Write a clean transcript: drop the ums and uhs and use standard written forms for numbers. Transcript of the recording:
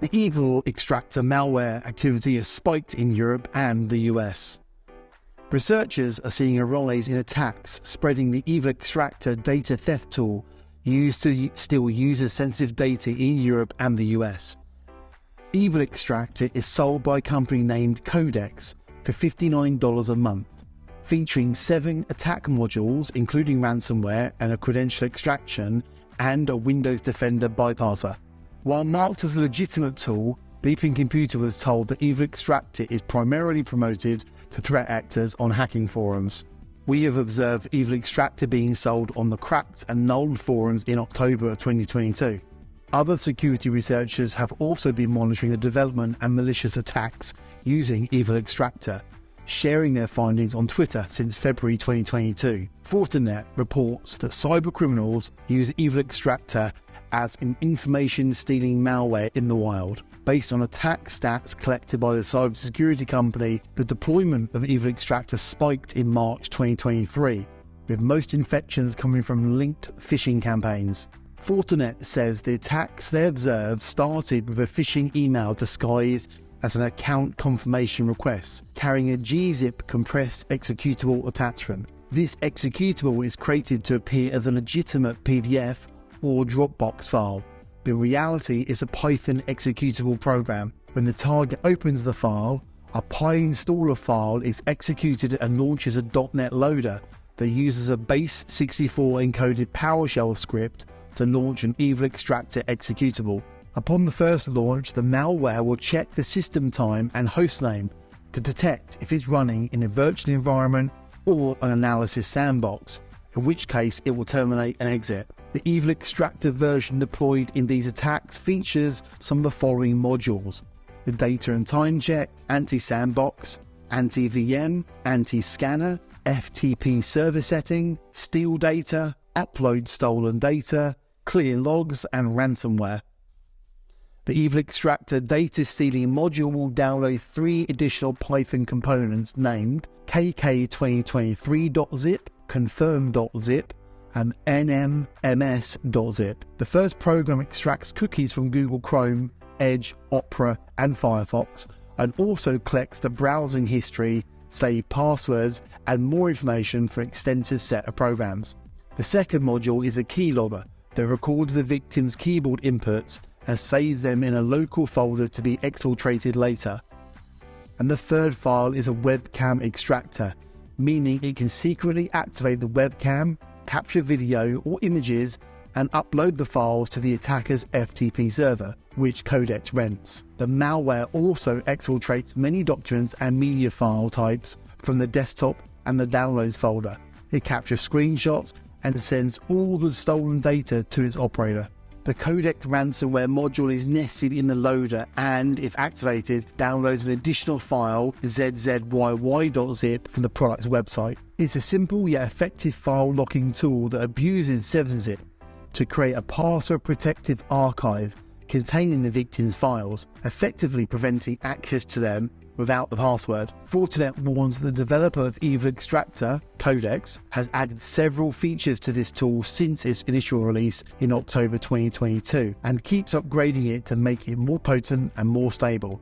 The Evil Extractor malware activity has spiked in Europe and the US. Researchers are seeing a rise in attacks spreading the Evil Extractor data theft tool used to steal user-sensitive data in Europe and the US. Evil Extractor is sold by a company named Kodex for $59 a month, featuring 7 attack modules including ransomware and a credential extraction and a Windows Defender bypasser. While marked as a legitimate tool, Bleeping Computer was told that Evil Extractor is primarily promoted to threat actors on hacking forums. We have observed Evil Extractor being sold on the Cracked and Null forums in October of 2022. Other security researchers have also been monitoring the development and malicious attacks using Evil Extractor, sharing their findings on Twitter since February 2022. Fortinet reports that cybercriminals use Evil Extractor as an information-stealing malware in the wild. Based on attack stats collected by the cybersecurity company, the deployment of Evil Extractor spiked in March 2023, with most infections coming from linked phishing campaigns. Fortinet says the attacks they observed started with a phishing email disguised as an account confirmation request, carrying a gzip compressed executable attachment. This executable is created to appear as a legitimate PDF or Dropbox file, but in reality is a Python executable program. When the target opens the file, a PyInstaller file is executed and launches a .NET loader that uses a base 64 encoded PowerShell script to launch an Evil Extractor executable. Upon the first launch, the malware will check the system time and hostname to detect if it's running in a virtual environment or an analysis sandbox, in which case it will terminate and exit. The Evil Extractor version deployed in these attacks features some of the following modules: the data and time check, anti-sandbox, anti-VM, anti-scanner, FTP server setting, steal data, upload stolen data, clear logs, and ransomware. The Evil Extractor data stealing module will download 3 additional Python components named kk2023.zip, confirm.zip, and nmms.zip. The first program extracts cookies from Google Chrome, Edge, Opera, and Firefox, and also collects the browsing history, saved passwords, and more information for an extensive set of programs. The second module is a keylogger that records the victim's keyboard inputs and saves them in a local folder to be exfiltrated later. And the third file is a webcam extractor, meaning it can secretly activate the webcam, capture video or images, and upload the files to the attacker's FTP server, which Kodex rents. The malware also exfiltrates many documents and media file types from the desktop and the downloads folder. It captures screenshots and sends all the stolen data to its operator. The Kodex ransomware module is nested in the loader and, if activated, downloads an additional file, zzyyy.zip, from the product's website. It's a simple yet effective file locking tool that abuses 7-zip to create a password-protective archive containing the victim's files, effectively preventing access to them without the password. Fortinet warns the developer of Evil Extractor, Kodex, has added several features to this tool since its initial release in October 2022 and keeps upgrading it to make it more potent and more stable.